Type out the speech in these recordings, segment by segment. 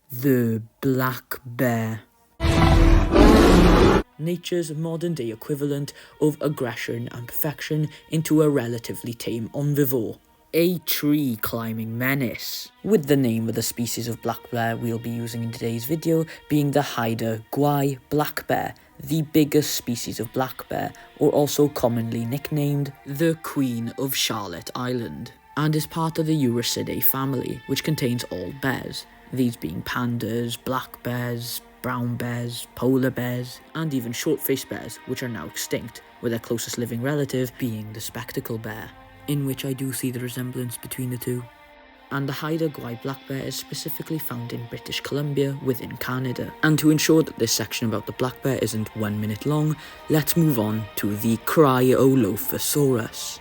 The black bear. Nature's modern-day equivalent of aggression and perfection into a relatively tame omnivore. A tree-climbing menace, with the name of the species of black bear we'll be using in today's video being the Haida-Gwaii black bear, the biggest species of black bear, or also commonly nicknamed the Queen of Charlotte Island, and is part of the Urasidae family, which contains all bears, these being pandas, black bears, brown bears, polar bears, and even short-faced bears, which are now extinct, with their closest living relative being the spectacle bear, in which I do see the resemblance between the two. And the Haida-Gwaii black bear is specifically found in British Columbia within Canada. And to ensure that this section about the black bear isn't 1 minute long, let's move on to the Cryolophosaurus.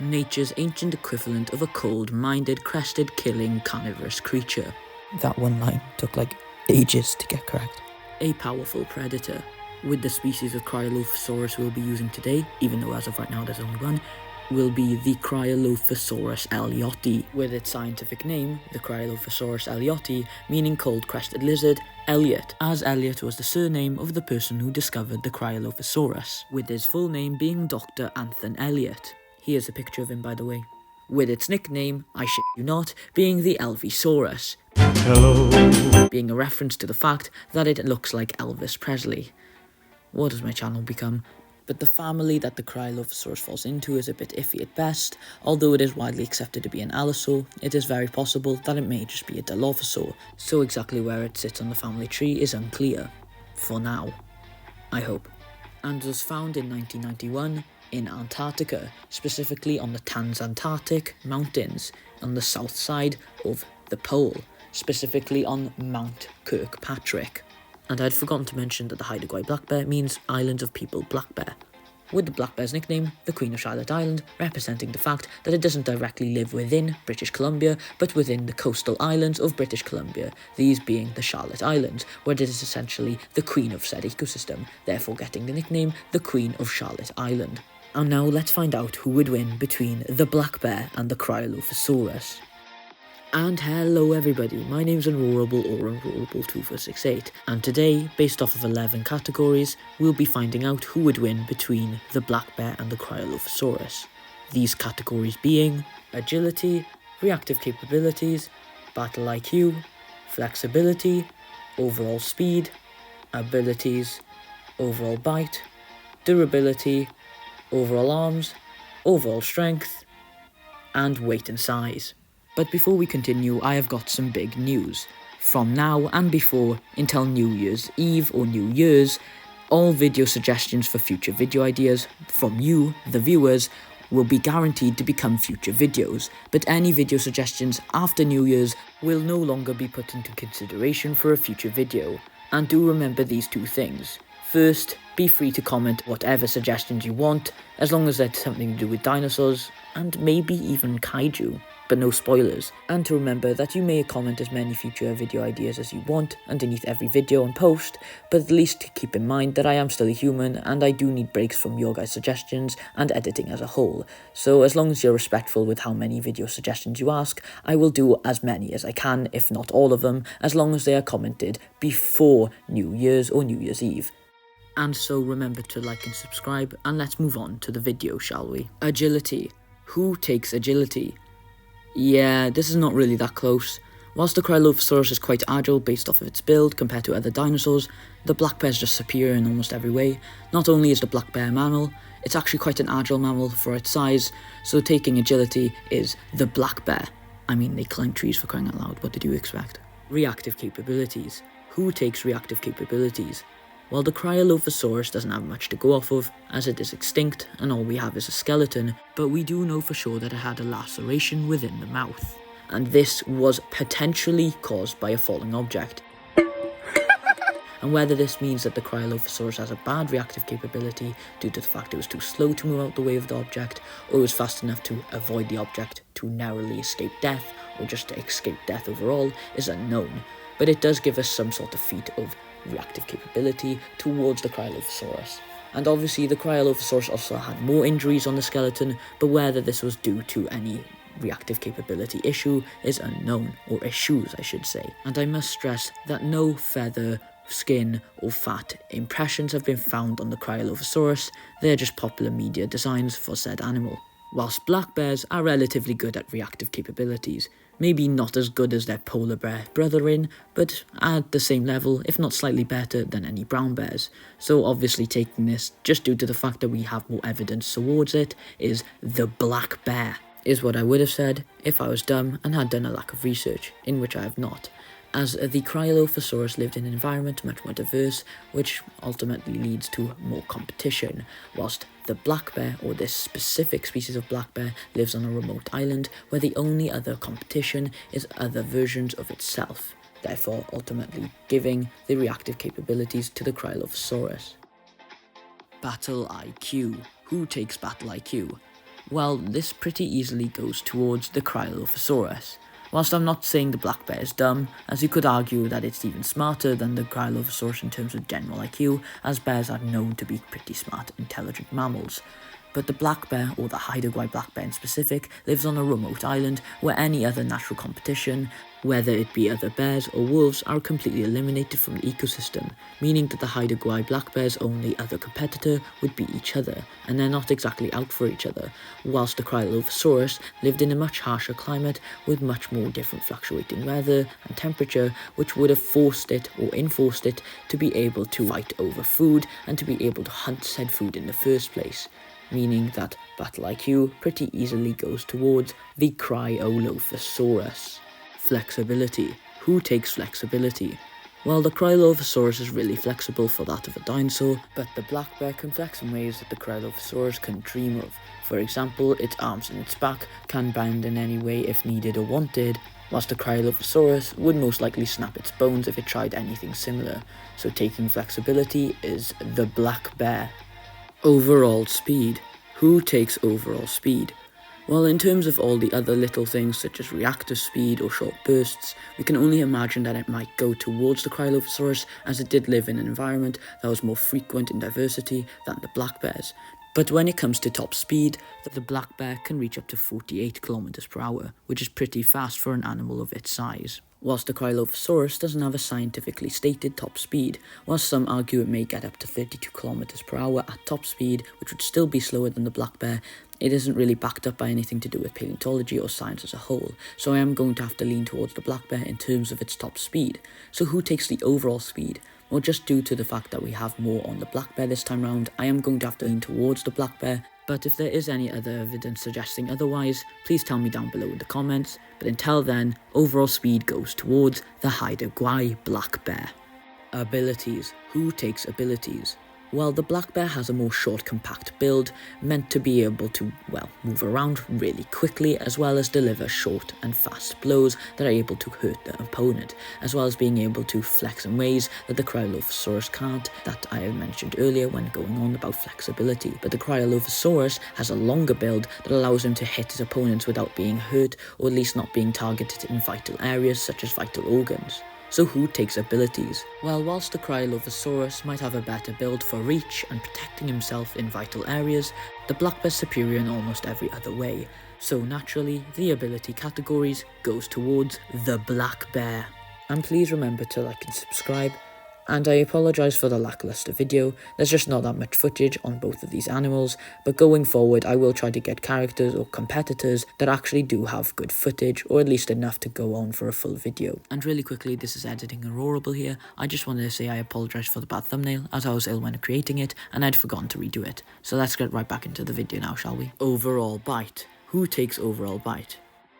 Nature's ancient equivalent of a cold-minded, crested-killing carnivorous creature. That one line took like ages to get correct. A powerful predator, with the species of Cryolophosaurus we'll be using today, even though as of right now there's only one, will be the Cryolophosaurus elliotti, with its scientific name, the Cryolophosaurus elliotti, meaning cold-crested lizard, Elliot, as Elliot was the surname of the person who discovered the Cryolophosaurus, with his full name being Dr. Anthony Elliot. Here's a picture of him, by the way. With its nickname, I shit you not, being the Elvisaurus. Hello. Being a reference to the fact that it looks like Elvis Presley. What does my channel become? But the family that the Cryolophosaurus falls into is a bit iffy at best. Although it is widely accepted to be an allosaur, it is very possible that it may just be a Dilophosaur, so exactly where it sits on the family tree is unclear. For now. I hope. And was found in 1991 in Antarctica, specifically on the Transantarctic Mountains, on the south side of the pole, specifically on Mount Kirkpatrick. And I'd forgotten to mention that the Haida-Gwaii black bear means Island of People Black Bear, with the black bear's nickname, the Queen of Charlotte Island, representing the fact that it doesn't directly live within British Columbia, but within the coastal islands of British Columbia, these being the Charlotte Islands, where it is essentially the queen of said ecosystem, therefore getting the nickname, the Queen of Charlotte Island. And now let's find out who would win between the black bear and the Cryolophosaurus. And hello everybody, my name's Unroarable2468, and today, based off of 11 categories, we'll be finding out who would win between the black bear and the Cryolophosaurus. These categories being agility, reactive capabilities, battle IQ, flexibility, overall speed, abilities, overall bite, durability, overall arms, overall strength, and weight and size. But before we continue, I have got some big news. From now and before until New Year's Eve or New Year's, all video suggestions for future video ideas from you, the viewers, will be guaranteed to become future videos, but any video suggestions after New Year's will no longer be put into consideration for a future video. And do remember these two things. First, be free to comment whatever suggestions you want, as long as it's something to do with dinosaurs, and maybe even kaiju, but no spoilers. And to remember that you may comment as many future video ideas as you want underneath every video and post, but at least keep in mind that I am still a human, and I do need breaks from your guys' suggestions and editing as a whole. So as long as you're respectful with how many video suggestions you ask, I will do as many as I can, if not all of them, as long as they are commented before New Year's or New Year's Eve. And so remember to like and subscribe, and let's move on to the video, shall we? Agility. Who takes agility? Yeah, this is not really that close. Whilst the Cryolophosaurus is quite agile based off of its build compared to other dinosaurs, the black bear is just superior in almost every way. Not only is the black bear a mammal, it's actually quite an agile mammal for its size, so taking agility is the black bear. I mean, they climb trees for crying out loud, what did you expect? Reactive capabilities. Who takes reactive capabilities? While the Cryolophosaurus doesn't have much to go off of, as it is extinct and all we have is a skeleton, but we do know for sure that it had a laceration within the mouth. And this was potentially caused by a falling object. And whether this means that the Cryolophosaurus has a bad reactive capability due to the fact it was too slow to move out the way of the object, or it was fast enough to avoid the object to narrowly escape death, or just to escape death overall, is unknown. But it does give us some sort of feat of reactive capability towards the Cryolophosaurus. And obviously the Cryolophosaurus also had more injuries on the skeleton, but whether this was due to any reactive capability issue is unknown, or issues I should say, and I must stress that no feather, skin or fat impressions have been found on the Cryolophosaurus. They're just popular media designs for said animal. Whilst black bears are relatively good at reactive capabilities, maybe not as good as their polar bear brethren, but at the same level, if not slightly better than any brown bears. So obviously taking this, just due to the fact that we have more evidence towards it, is the black bear, is what I would have said if I was dumb and had done a lack of research, in which I have not, as the Cryolophosaurus lived in an environment much more diverse, which ultimately leads to more competition, whilst the black bear, or this specific species of black bear, lives on a remote island where the only other competition is other versions of itself, therefore ultimately giving the reactive capabilities to the Cryolophosaurus. Battle IQ. Who takes battle IQ? Well, this pretty easily goes towards the Cryolophosaurus. Whilst I'm not saying the black bear is dumb, as you could argue that it's even smarter than the Cryolophosaurus in terms of general IQ, as bears are known to be pretty smart, intelligent mammals. But the black bear, or the Haida-Gwaii black bear in specific, lives on a remote island where any other natural competition, whether it be other bears or wolves, are completely eliminated from the ecosystem, meaning that the Haida-Gwaii black bear's only other competitor would be each other, and they're not exactly out for each other, whilst the Cryolophosaurus lived in a much harsher climate with much more different fluctuating weather and temperature, which would have forced it or enforced it to be able to fight over food and to be able to hunt said food in the first place, meaning that battle IQ pretty easily goes towards the Cryolophosaurus. Flexibility. Who takes flexibility? Well, the Cryolophosaurus is really flexible for that of a dinosaur, but the black bear can flex in ways that the Cryolophosaurus couldn't dream of. For example, its arms and its back can bend in any way if needed or wanted, whilst the Cryolophosaurus would most likely snap its bones if it tried anything similar, so taking flexibility is the black bear. Overall speed. Who takes overall speed? Well, in terms of all the other little things such as reactive speed or short bursts, we can only imagine that it might go towards the Cryolophosaurus, as it did live in an environment that was more frequent in diversity than the black bears. But when it comes to top speed, the black bear can reach up to 48 kilometers per hour, which is pretty fast for an animal of its size. Whilst the Cryolophosaurus doesn't have a scientifically stated top speed, whilst some argue it may get up to 32 kilometers per hour at top speed, which would still be slower than the black bear, it isn't really backed up by anything to do with paleontology or science as a whole, so I am going to have to lean towards the black bear in terms of its top speed. So who takes the overall speed? Well, just due to the fact that we have more on the black bear this time round, I am going to have to lean towards the black bear, but if there is any other evidence suggesting otherwise, please tell me down below in the comments. But until then, overall speed goes towards the Haida-Gwaii black bear. Abilities. Who takes abilities? Well, the black bear has a more short, compact build, meant to be able to, well, move around really quickly, as well as deliver short and fast blows that are able to hurt the opponent, as well as being able to flex in ways that the Cryolophosaurus can't, that I have mentioned earlier when going on about flexibility. But the Cryolophosaurus has a longer build that allows him to hit his opponents without being hurt, or at least not being targeted in vital areas such as vital organs. So who takes abilities? Well, whilst the Cryolophosaurus might have a better build for reach and protecting himself in vital areas, the black bear's superior in almost every other way. So naturally, the ability categories goes towards the black bear. And please remember to like and subscribe. And I apologise for the lackluster video, there's just not that much footage on both of these animals, but going forward I will try to get characters or competitors that actually do have good footage, or at least enough to go on for a full video. And really quickly, this is Editing Aurorable here, I just wanted to say I apologise for the bad thumbnail, as I was ill when creating it, and I'd forgotten to redo it. So let's get right back into the video now, shall we? Overall bite. Who takes overall bite?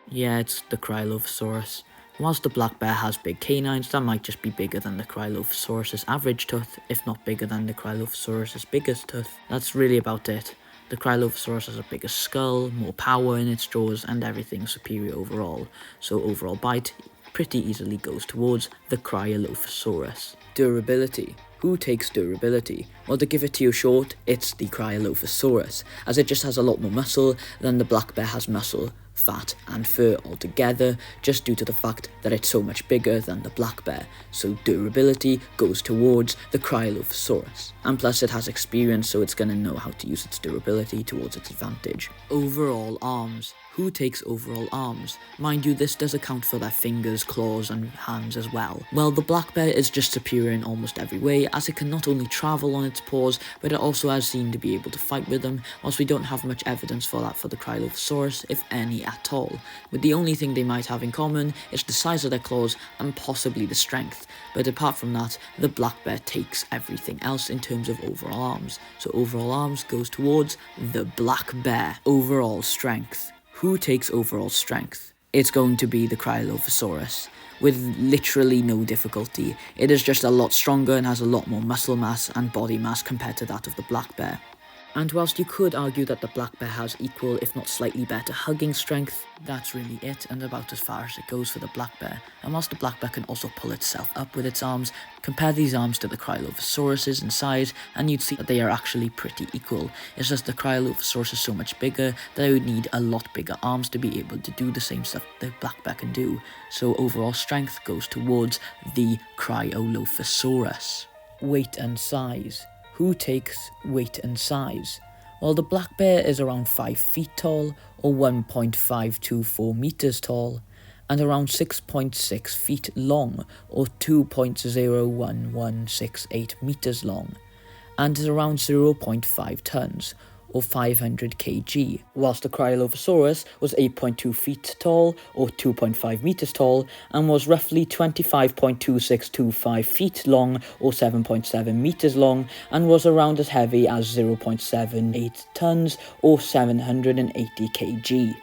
Yeah, it's the Cryolophosaurus. Whilst the black bear has big canines that might just be bigger than the Cryolophosaurus' average tooth, if not bigger than the Cryolophosaurus' biggest tooth, that's really about it. The Cryolophosaurus has a bigger skull, more power in its jaws, and everything superior overall, so overall bite pretty easily goes towards the Cryolophosaurus. Durability. Who takes durability? Well, to give it to you short, it's the Cryolophosaurus, as it just has a lot more muscle than the black bear has muscle, fat and fur altogether, just due to the fact that it's so much bigger than the black bear, so durability goes towards the Cryolophosaurus. And plus it has experience, so it's going to know how to use its durability towards its advantage. Overall arms. Who takes overall arms? Mind you, this does account for their fingers, claws and hands as well. Well, the black bear is just superior in almost every way, as it can not only travel on its paws, but it also has seemed to be able to fight with them, whilst we don't have much evidence for that for the Cryolophosaurus, if any at all. But the only thing they might have in common is the size of their claws and possibly the strength. But apart from that, the black bear takes everything else in terms of overall arms. So overall arms goes towards the black bear. Overall strength. Who takes overall strength? It's going to be the Cryolophosaurus, with literally no difficulty. It is just a lot stronger and has a lot more muscle mass and body mass compared to that of the black bear. And whilst you could argue that the black bear has equal, if not slightly better, hugging strength, that's really it and about as far as it goes for the black bear. And whilst the black bear can also pull itself up with its arms, compare these arms to the Cryolophosaurus's in size, and you'd see that they are actually pretty equal. It's just the Cryolophosaurus is so much bigger that it would need a lot bigger arms to be able to do the same stuff the black bear can do. So overall strength goes towards the Cryolophosaurus. Weight and size. Who takes weight and size? Well, the black bear is around 5 feet tall, or 1.524 meters tall, and around 6.6 feet long, or 2.01168 meters long, and is around 0.5 tons, or 500 kg, whilst the Cryolophosaurus was 8.2 feet tall, or 2.5 meters tall, and was roughly 25.2625 feet long, or 7.7 meters long, and was around as heavy as 0.78 tons, or 780 kg.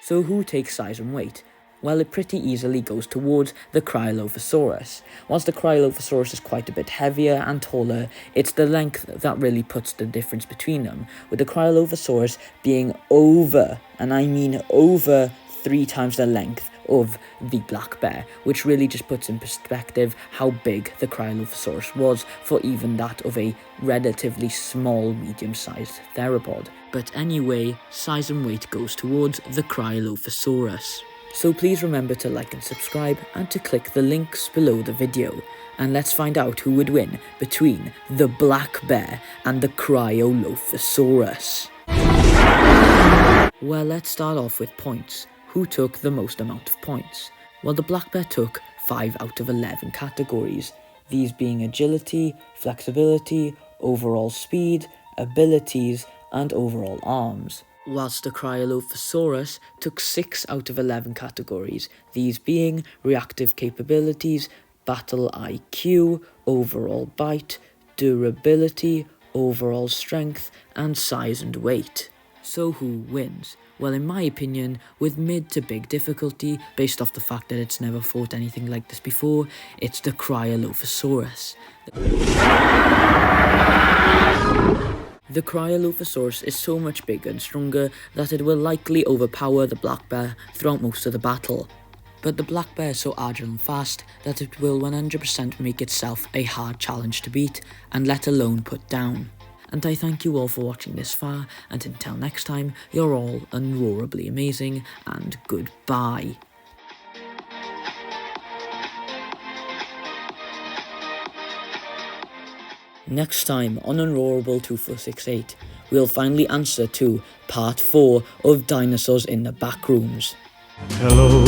So who takes size and weight? Well, it pretty easily goes towards the Cryolophosaurus. Whilst the Cryolophosaurus is quite a bit heavier and taller, it's the length that really puts the difference between them, with the Cryolophosaurus being over, and I mean over, 3 times the length of the black bear, which really just puts in perspective how big the Cryolophosaurus was for even that of a relatively small medium-sized theropod. But anyway, size and weight goes towards the Cryolophosaurus. So please remember to like and subscribe and to click the links below the video. And let's find out who would win between the black bear and the Cryolophosaurus. Well, let's start off with points. Who took the most amount of points? Well, the black bear took 5 out of 11 categories, these being agility, flexibility, overall speed, abilities, and overall arms. Whilst the Cryolophosaurus took 6 out of 11 categories, these being reactive capabilities, battle IQ, overall bite, durability, overall strength, and size and weight. So who wins? Well, in my opinion, with mid to big difficulty, based off the fact that it's never fought anything like this before, it's the Cryolophosaurus. The Cryolophosaurus is so much bigger and stronger that it will likely overpower the black bear throughout most of the battle. But the black bear is so agile and fast that it will 100% make itself a hard challenge to beat, and let alone put down. And I thank you all for watching this far, and until next time, you're all unroarably amazing, and goodbye. Next time on Unroarable 2468, we'll finally answer to Part 4 of Dinosaurs in the Backrooms. Hello.